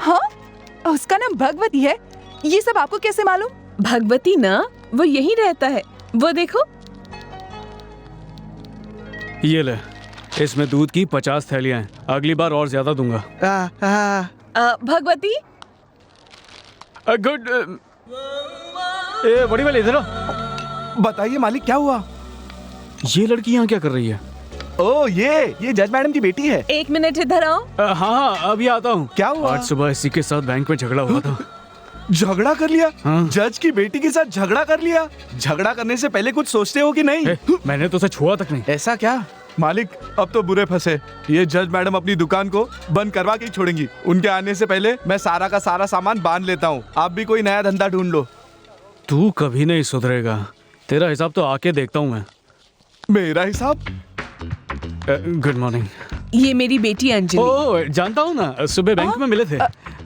हाँ, उसका नाम भगवती है। ये सब आपको कैसे मालूम? भगवती ना, वो यहीं रहता है। वो देखो। ये ले, इसमें दूध की 50 थैलियां हैं। अगली बार और ज्यादा दूंगा। भगवती। गुड। ए बड़ी वाली इधर आओ। बताइए मालिक, क्या हुआ? ये लड़की यहाँ क्या कर रही है? ओ ये जज मैडम की बेटी है। 1 मिनट इधर आओ। हाँ, अभी आता हूँ। क्या हुआ? आज सुबह इसी के साथ बैंक में झगड़ा हुआ था। झगड़ा कर लिया? हाँ। जज की बेटी के साथ झगड़ा कर लिया? झगड़ा करने से पहले कुछ सोचते हो कि नहीं? मैंने तो उसे छुआ तक नहीं। ऐसा क्या? मालिक, अब तो बुरे फंसे। ये जज मैडम अपनी दुकान को बंद करवा के ही छोड़ेंगी। उनके आने से पहले मैं सारा का सारा सामान बांध लेता हूँ। आप भी कोई नया धंधा ढूंढ लो। तू कभी नहीं सुधरेगा। तेरा हिसाब तो आके देखता हूँ मैं। मेरा हिसाब? Good morning. ये मेरी बेटी अंजलि। ओह, जानता हूँ ना, सुबह बैंक में मिले थे।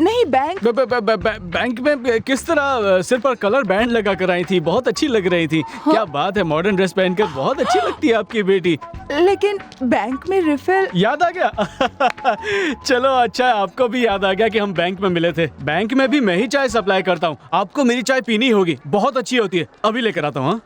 नहीं, बैंक बैंक में किस तरह सिर पर कलर बैंड लगा कर आई थी, बहुत अच्छी लग रही थी। क्या बात है, मॉडर्न ड्रेस पहनकर बहुत अच्छी लगती है आपकी बेटी। लेकिन बैंक में रिफिल। याद आ गया? चलो अच्छा है, आपको भी याद आ गया कि हम बैंक में मिले थे। बैंक में भी मैं ही चाय सप्लाई करता हूँ। आपको मेरी चाय पीनी होगी, बहुत अच्छी होती है। अभी लेकर आता हूँ।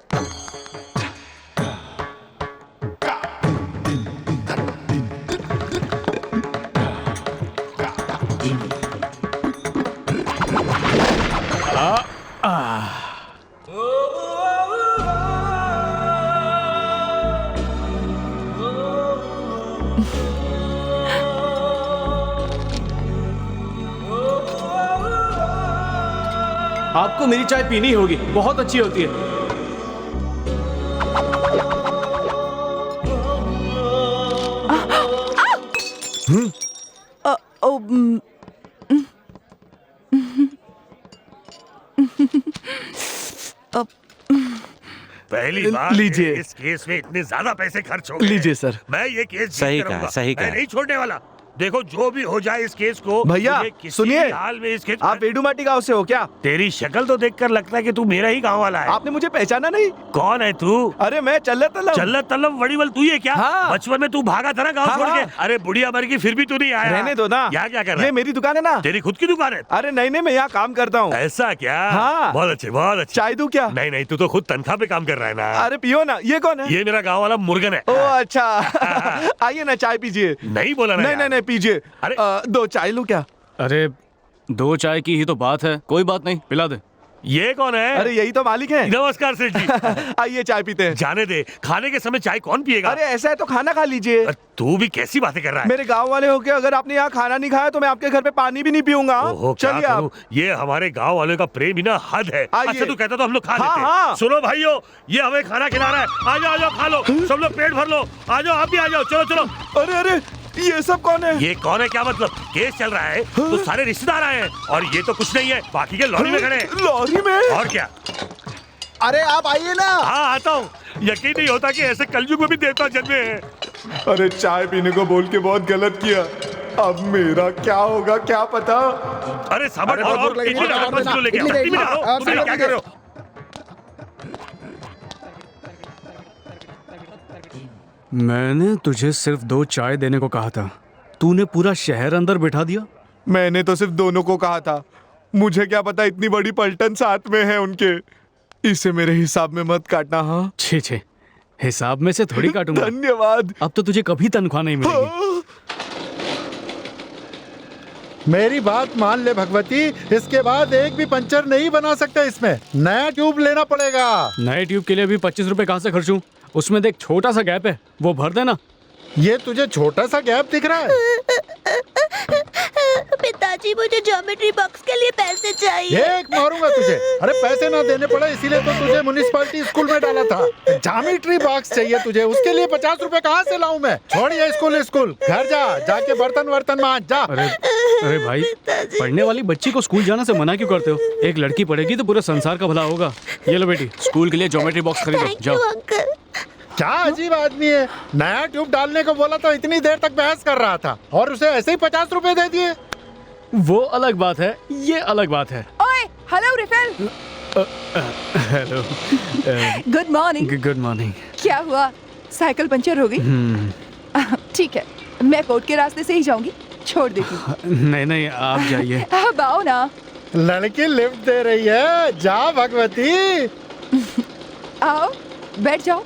आपको मेरी चाय पीनी होगी, बहुत अच्छी होती है। पहली बार लीजिए। इस केस में इतने ज्यादा पैसे खर्च हो गए। लीजिए सर। मैं ये केस जीत सही कर कहा, रहूंगा। सही मैं कहा। नहीं छोड़ने वाला। देखो, जो भी हो जाए इस केस को, भैया मुझे किसी सुनिए, भी हाल में इस केस। आप वेडुमाटी गांव से हो क्या? तेरी शक्ल तो देखकर लगता है कि तू मेरा ही गांव वाला है। आपने मुझे पहचाना नहीं? कौन है तू? अरे मैं चल्लत तल्लम वड़ीवल तू ये क्या? हाँ। बचपन में तू भागा था ना गांव हाँ, छोड़ हाँ। के। अरे बुढ़िया मर गई फिर भी तू नहीं आया। रहने दो ना। यहाँ क्या कर रहा ये है? मेरी दुकान है ना। तेरी खुद की दुकान है? अरे नहीं, मैं यहाँ काम करता हूँ। ऐसा क्या? हाँ। बहुत अच्छे, बहुत अच्छे। चाय दूं क्या? नहीं, तू तो खुद तनख्वाह पे काम कर रहा है ना। अरे पियो ना। ये कौन है? ये मेरा गाँव वाला मुर्गन है। ओ अच्छा। आइए ना, चाय पीजिए। नहीं बोला ना यार। नहीं पीजिए। अरे। 2 चाय लूं क्या? अरे 2 चाय की ही तो बात है, कोई बात नहीं, पिला दे। ये कौन है? अरे यही तो मालिक है। नमस्कार सेठ जी। आइए चाय पीते हैं। जाने दे, खाने के समय चाय कौन पिएगा? अरे ऐसा है तो खाना खा लीजिए। तू भी कैसी बातें कर रहा है? मेरे गांव वाले होके अगर आपने यहाँ खाना नहीं खाया तो मैं आपके घर पे पानी भी नहीं पीऊंगा। ओहो, क्या चलिए करूं? आप। ये हमारे गांव वालों का प्रेम ही ना हद है। आइए। अच्छा तू कहता तो हम लोग खा हाँ, लेते। हाँ। सुनो भाइयों, ये हमें खाना खिला रहा है। आ जाओ खा लो, सब लोग पेट भर लो। आ जाओ, आप भी आ जाओ, चलो। अरे ये सब कौन है? ये कौन है क्या मतलब? केस चल रहा है तो सारे रिश्तेदार आए हैं और ये तो कुछ नहीं है, बाकी के लॉरी में खड़े हैं। लॉरी में? और क्या? अरे आप आइए ना। हाँ आता हूँ। यकीन नहीं होता कि ऐसे कलयुग में भी देवता जन्मे हैं। अरे चाय पीने को बोल के बहुत गलत किया। अब मेरा क्या होगा क्या पता। अरे सामान अरे बहुत भूख लगी है, इडली और लेके आओ, इडली इडली दे, डालो। आप तुम क्या कर रहे हो? मैंने तुझे सिर्फ 2 चाय देने को कहा था, तूने पूरा शहर अंदर बिठा दिया। मैंने तो सिर्फ दोनों को कहा था, मुझे क्या पता इतनी बड़ी पलटन साथ में है उनके। इसे मेरे हिसाब में मत काटना। हाँ छे, हिसाब में से थोड़ी काटूंगा। धन्यवाद। अब तो तुझे कभी तनख्वाह नहीं मिलेगी। मेरी बात मान ले भगवती, इसके बाद एक भी पंचर नहीं बना सकते। इसमें नया ट्यूब लेना पड़ेगा। नए ट्यूब के लिए भी 25 रुपए कहाँ से खर्चूं? उसमें देख छोटा सा गैप है, वो भर देना। ये तुझे छोटा सा गैप दिख रहा है? पिताजी मुझे ज्योमेट्री बॉक्स के लिए पैसे चाहिए। एक मारूंगा तुझे। अरे पैसे ना देने पड़े इसीलिए तो तुझे म्युनिसिपैलिटी स्कूल में डाला था। ज्योमेट्री बॉक्स चाहिए तुझे, उसके लिए 50 रुपए कहाँ से लाऊं मैं? छोड़ ये स्कूल घर जाके बर्तन मांज जा। अरे भाई, पढ़ने वाली बच्ची को स्कूल जाने से मना क्यों करते हो? एक लड़की पढ़ेगी तो पूरे संसार का भला होगा। ये लो बेटी, स्कूल के लिए ज्योमेट्री बॉक्स खरीदो, थैंक यू जाओ। अंकल। क्या अजीब आदमी है, नया ट्यूब डालने को बोला तो इतनी देर तक बहस कर रहा था और उसे ऐसे ही 50 रुपए दे दिए। वो अलग बात है, ये अलग बात है। ओए, hello refill. Hello. Good morning. Good morning. क्या हुआ, साइकिल पंचर हो गई? ठीक है, मैं कोर्ट के रास्ते से ही जाऊंगी। छोड़ देती हूँ। नहीं नहीं, आप जाइए। अब आओ ना। लड़की लिफ्ट दे रही है, जा भगवती। आओ, बैठ जाओ।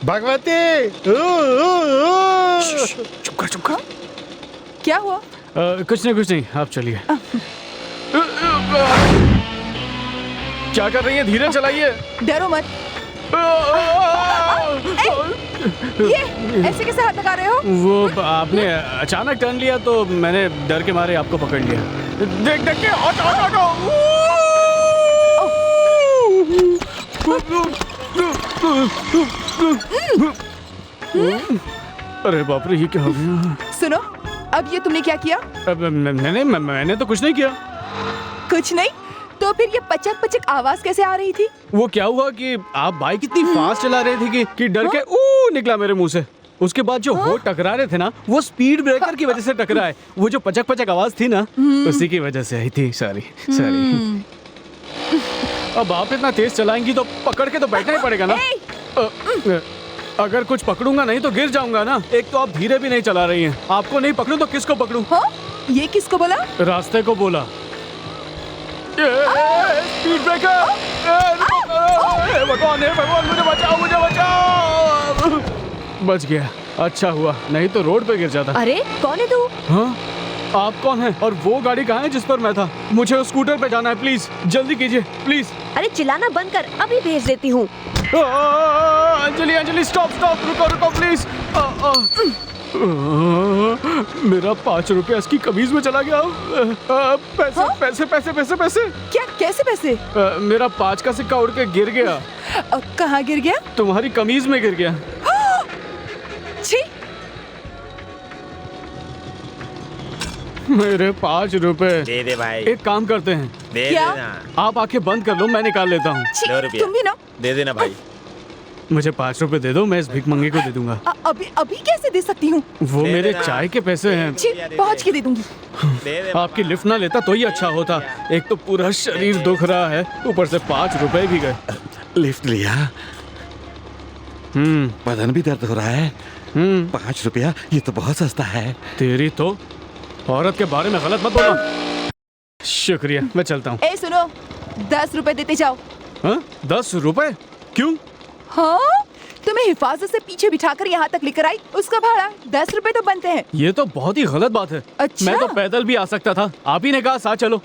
भगवती। चुप कर। क्या हुआ? कुछ नहीं, आप चलिए। क्या कर रही है? धीरे चलाइए। डरो मत। ये ऐसे कैसे हाथ लगा रहे हो? वो आपने अचानक टर्न लिया तो मैंने डर के मारे आपको पकड़ लिया। देख के ऑटो। अरे बाप रे, ये क्या हो गया? सुनो, अब ये तुमने क्या किया? मैंने तो कुछ नहीं किया। कुछ नहीं? तो फिर ये पचक पचक आवाज कैसे आ रही थी? वो क्या हुआ कि आप बाइक इतनी फास्ट चला रहे थे कि डर के निकला मेरे मुंह से। उसके बाद जो होठ टकरा रहे थे ना, वो स्पीड ब्रेकर की वजह से टकराए। वो जो पचक पचक आवाज थी ना, उसी की वजह से आई थी। सॉरी। अब आप इतना तेज चलाएंगी तो पकड़ के तो बैठना ही पड़ेगा ना। अगर कुछ पकड़ूंगा नहीं तो गिर जाऊंगा ना। एक तो आप धीरे भी नहीं चला रही हैं। आपको नहीं पकड़ूं तो किसको पकड़ूं? ये किसको बोला? रास्ते को बोला। Speed breaker! भगवान मुझे बचाओ। बच गया। अच्छा हुआ, नहीं तो रोड पे गिर जाता। अरे कौन है तू? हाँ? आप कौन हैं? और वो गाड़ी कहाँ है जिस पर मैं था? मुझे उस स्कूटर पे जाना है, प्लीज जल्दी कीजिए प्लीज। अरे चिल्लाना बंद कर, अभी भेज देती हूँ। अंजलि स्टॉप रुको प्लीज। मेरा 5 रुपया इसकी कमीज में चला गया। पैसे। क्या? कैसे पैसे? मेरा 5 का सिक्का उड़ के गिर गया। कहाँ गिर गया? तुम्हारी कमीज में गिर गया। छी! मेरे 5 रुपए। दे दे भाई, एक काम करते हैं, दे क्या? देना। आप आंखें बंद कर लो, मैं निकाल लेता हूँ। छी, 2 रुपया तुम भी ना। दे देना भाई। मुझे 5 रुपए दे दो, मैं इस भिखमंगे को दे दूंगा। अभी कैसे दे सकती हूँ? वो दे मेरे देना। चाय के पैसे हैं। छी, पहुँच के दे दूंगी। दे दे आपकी लिफ्ट ना लेता तो ही अच्छा होता। एक तो पूरा शरीर दुख रहा है, ऊपर से 5 रुपए भी गए। लिफ्ट लिया, बदन भी दर्द हो रहा है। 5 रुपया, ये तो बहुत सस्ता है। तेरी तो औरत के बारे में गलत मत बोलो। शुक्रिया, मैं चलता हूँ। ए सुनो, 10 रुपए देते जाओ। 10 रुपए? क्यों? हाँ, तुम्हें हिफाजत से पीछे बिठाकर यहाँ तक लेकर आई, उसका भाड़ा 10 रुपए तो बनते हैं। ये तो बहुत ही गलत बात है। अच्छा? मैं तो पैदल भी आ सकता था, आप ही ने कहा साथ चलो।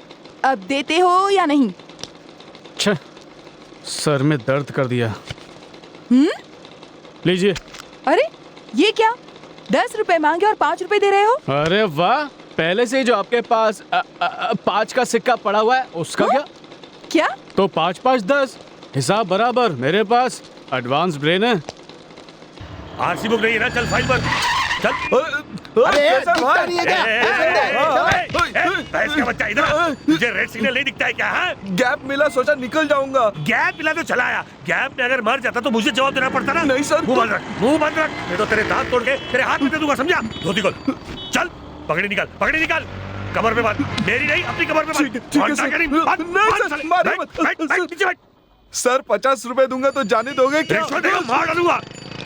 अब देते हो या नहीं? छह, सर में दर्द कर दिया। लीजिए। अरे ये क्या? 10 रुपए मांगे और 5 रुपए दे रहे हो? अरे वाह, पहले से जो आपके पास 5 का सिक्का पड़ा हुआ है उसका क्या? क्या? तो 5 5 10, हिसाब बराबर। मेरे पास एडवांस ब्रेन है। आरसी बुक नहीं है ना, चल फाइल पर चल। भैंस का बच्चा इधर आ। तुझे रेड सिग्नल नहीं दिखता है क्या? हाँ? गैप मिला, सोचा निकल जाऊंगा। गैप मिला तो चलाया। गैप में अगर मर जाता तो मुझे जवाब देना पड़ता ना। नहीं सर। मुंह बंद रख, मुंह बंद रख। नहीं तो तेरे दांत तोड़ के तेरे हाथ में दे दूंगा, समझा? धोती खोल, चल। पगड़ी निकाल। कमर पे बांध, मेरी नहीं अपनी कमर पे बांध। ठीक है सर। नहीं सर, मारिए मत। सर 50 रुपए दूंगा तो जाने दोगे क्या? रिश्वत देगा, मार डालूंगा।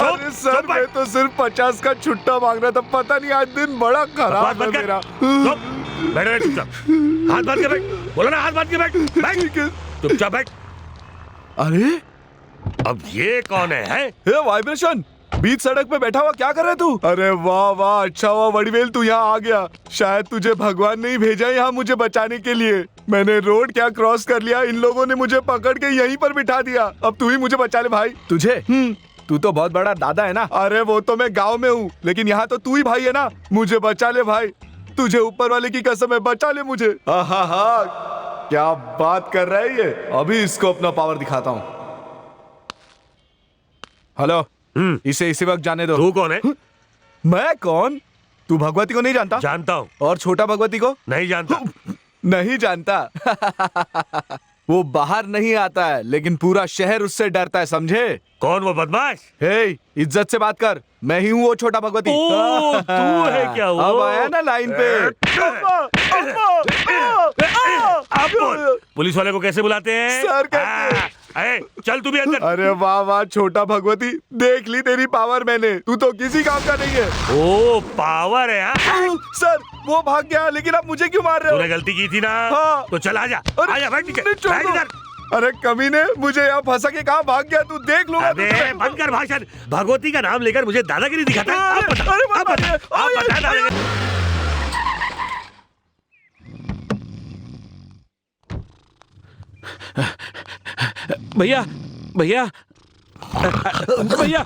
अरे सर, मैं तो सिर्फ 50 का छुट्टा मांग रहा था। पता नहीं आज दिन बड़ा खराब है मेरा। बैठ रहे चुपचाप, हाथ बांध के बैठ। बोलो ना, हाथ बांध के बैठ। ठीक है। चुपचाप बैठ। अरे अब ये कौन है? ये वाइब्रेशन बीच सड़क पे बैठा हुआ क्या कर रहे तू? अरे वाह, अच्छा हुआ वड़ीवेल तू यहाँ आ गया। शायद तुझे भगवान ने ही भेजा यहाँ मुझे बचाने के लिए। मैंने रोड क्या क्रॉस कर लिया, इन लोगों ने मुझे पकड़ के यहीं पर बिठा दिया। अब तू ही मुझे बचा ले भाई। तुझे? तू तो बहुत बड़ा दादा है ना। अरे वो तो मैं गाँव में हूँ, लेकिन यहाँ तो तू ही भाई है ना। मुझे बचा ले भाई, तुझे ऊपर वाले की कसम है, बचा ले मुझे। क्या बात कर रहा है ये। अभी इसको अपना पावर दिखाता हूँ। हेलो, इसे इसी वक्त जाने दो। तू कौन है? मैं कौन? तू भगवती को नहीं जानता? जानता हूँ। और छोटा भगवती को? नहीं जानता। नहीं जानता। वो बाहर नहीं आता है, लेकिन पूरा शहर उससे डरता है, समझे? कौन वो बदमाश? हे, इज्जत से बात कर। मैं ही हूँ वो छोटा भगवती। ओ, तू है क्या वो? अब आया ना लाइन पे। अब बोल, पुलिस वाले को कैसे बुलाते हैं? सर कहते हैं। अरे चल तू भी अंदर। अरे वाह वाह छोटा भगवती, देख ली तेरी पावर मैंने, तू तो किसी काम का नहीं है। ओ पावर है हाँ? सर वो भाग गया, लेकिन आप मुझे क्यों मार रहे हो? तूने गलती की थी ना। हाँ। तो चल आजा अरे, आजा बैठ नीचे, नहीं, छोड़ बैठ दो। इधर। अरे कमीने, मुझे यहाँ फंसा के कहाँ भाग गया? तू देख लूंगा अबे तुझे। बंद कर भाषण। भगवती का नाम लेकर मुझे दादागिरी दिखाता है। आप बता, अरे, आप बता, आप अरे, बता दादागिरी। भैया भैया भैया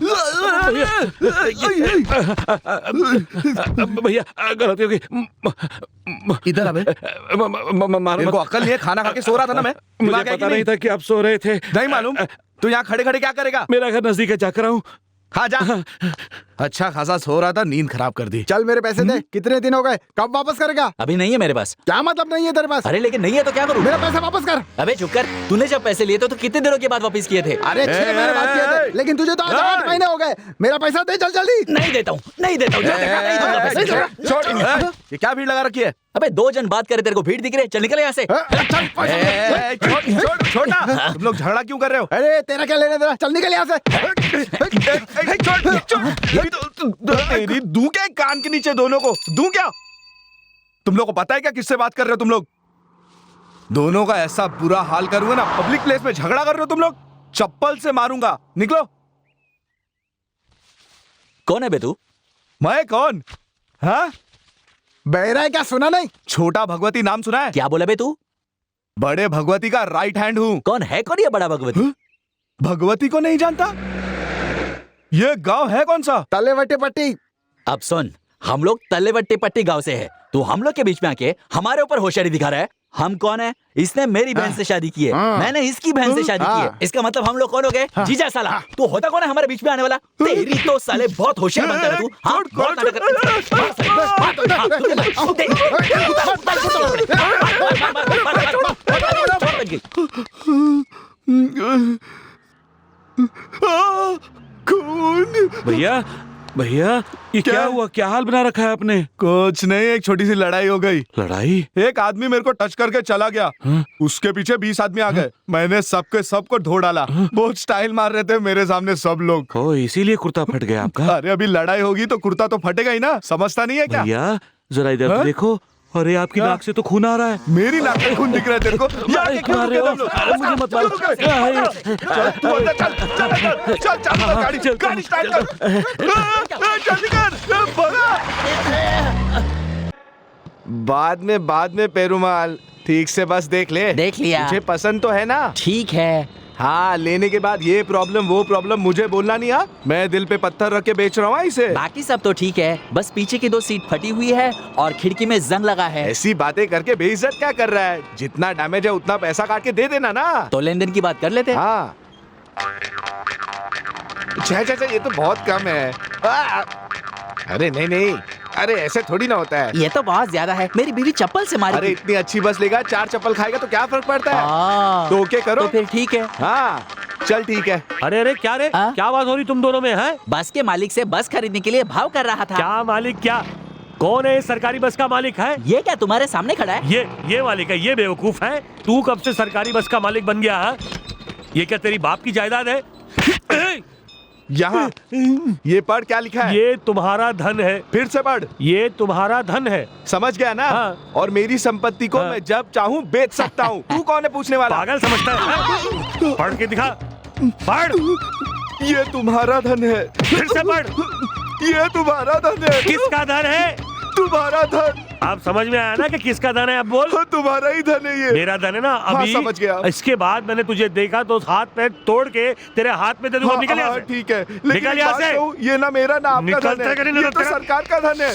भैया गलती हो गई। इधर अबे, तेरे को अक्ल नहीं है? खाना खा के सो रहा था ना मैं। मुझे दिमाग है कि पता नहीं था कि आप सो रहे थे। नहीं मालूम। तू यहाँ खड़े खड़े क्या करेगा? मेरा घर नजदीक है, जाकर आऊं। हाँ जा। अच्छा खासा सो रहा था, नींद खराब कर दी। चल मेरे पैसे दे। कितने दिन हो गए? कब वापस करेगा? अभी नहीं है मेरे पास। क्या मतलब नहीं है तेरे पास? अरे लेकिन नहीं है तो क्या करूं? मेरा पैसा वापस कर। अबे चुप कर। तूने जब पैसे लिए थे तो कितने दिनों के बाद वापस किए थे? अरे 6 महीने बाद किए थे, लेकिन तुझे तो आज 8 महीने हो गए। मेरा पैसा दे, चल जल्दी। नहीं देता हूँ, नहीं देता हूँ। नहीं दूंगा पैसे। छोड़, ये क्या भीड़ लगा रखी है? अबे 2 जन बात करे, तेरे को भीड़ दिख रही है? चल निकल यहाँ से। छोटा, तुम लोग झगड़ा क्यों कर रहे हो? अरे तेरा क्या लेना देना? चल निकल यहाँ से। तेरी दूं क्या कान के नीचे दोनों को? दूं क्या? तुम लोग को पता है क्या किससे बात कर रहे हो तुम लोग? दोनों का ऐसा बुरा हाल करूंगा ना, पब्लिक प्लेस में झगड़ा कर रहे हो तुम लोग, चप्पल से मारूंगा। निकलो। कौन है बे तू? मैं कौन? हाँ? बहरा है क्या? सुना नहीं? छोटा भगवती नाम सुना है? क्या बोला बे तू? बड़े भगवती का राइट हैंड हूँ। कौन है? कौन ये बड़ा भगवती? भगवती को नहीं जानता? ये गांव है कौन सा? तलेवटे पट्टी। अब सुन, हम लोग तलेवट्टी पट्टी गांव से है। तू हम लोग के बीच में आके हमारे ऊपर होशियारी दिखा रहा है। हम कौन है? इसने मेरी बहन से शादी की है, मैंने इसकी बहन से शादी की है। इसका मतलब हम लोग कौन हो गए? जीजा साला। तू होता कौन है हमारे बीच में आने वाला? तेरी तो साले बहुत होशियार बनता है तू। हाँ, बहुत नाटक भैया भैया ये क्या हुआ? क्या हाल बना रखा है आपने? कुछ नहीं, एक छोटी सी लड़ाई हो गई। लड़ाई? एक आदमी मेरे को टच करके चला गया। उसके पीछे 20 आदमी आ गए। मैंने सबको धो डाला। बहुत स्टाइल मार रहे थे मेरे सामने सब लोग। ओ, इसीलिए कुर्ता फट गया आपका? अरे अभी लड़ाई होगी तो कुर्ता तो फटेगा ही ना, समझता नहीं है क्या? भैया जरा इधर तो देखो। अरे आपकी नाक से तो खून आ रहा है। मेरी नाक में खून दिख रहा है तेरे को? यार, क्यों मार रहे हो? अरे मुझे मत मारो। चल तू अंदर चल, चल गाड़ी स्टार्ट कर। जल्दी कर, भागा। बाद में पेरुमाल, ठीक से बस देख ले। देख लिया। मुझे पसंद तो है ना? ठीक है। हाँ, लेने के बाद ये प्रॉब्लम वो प्रॉब्लम मुझे बोलना नहीं। हाँ, मैं दिल पे पत्थर रख के बेच रहा हूँ इसे। बाकी सब तो ठीक है, बस पीछे की 2 सीट फटी हुई है और खिड़की में जंग लगा है। ऐसी बातें करके बेइज्जत क्या कर रहा है? जितना डैमेज है उतना पैसा काट के दे देना ना। तो लेन देन की बात कर लेते हैं। हाँ, ये तो बहुत कम है। अरे नहीं, अरे ऐसे थोड़ी ना होता है। ये तो बहुत ज्यादा है। मेरी बीवी चप्पल से मारी। अरे इतनी अच्छी बस लेगा, 4 चप्पल खाएगा तो क्या फर्क पड़ता है? तो ओके करो। तो फिर ठीक है। हाँ चल ठीक है। अरे क्या रे? क्या बात हो रही तुम दोनों में है? बस के मालिक से बस खरीदने के लिए भाव कर रहा था। क्या मालिक? क्या कौन है? सरकारी बस का मालिक है? ये क्या तुम्हारे सामने खड़ा है? ये मालिक है। ये बेवकूफ है। तू कब से सरकारी बस का मालिक बन गया है? ये क्या तेरी बाप की जायदाद है? यहाँ ये पढ़ क्या लिखा है? ये तुम्हारा धन है। फिर से पढ़। ये तुम्हारा धन है। समझ गया ना? हाँ। और मेरी संपत्ति को मैं जब चाहूँ बेच सकता हूँ। तू कौन है पूछने वाला? पागल समझता है? पढ़ के दिखा। पढ़। ये तुम्हारा धन है। फिर से पढ़। ये तुम्हारा धन है। किसका धन है? तुम्हारा धन। अब समझ में आया ना कि किसका धन है? अब बोल। हाँ, तुम्हारा ही धन है ये। मेरा धन है ना? अभी हाँ, समझ गया। इसके बाद मैंने तुझे देखा तो हाथ पैर तोड़ के तेरे हाथ में दे दूंगा। निकल यहाँ से। ठीक है, निकल लेकिन यहाँ से। ये ना मेरा ना आपका धन है। निकलते ये तो सरकार का धन है।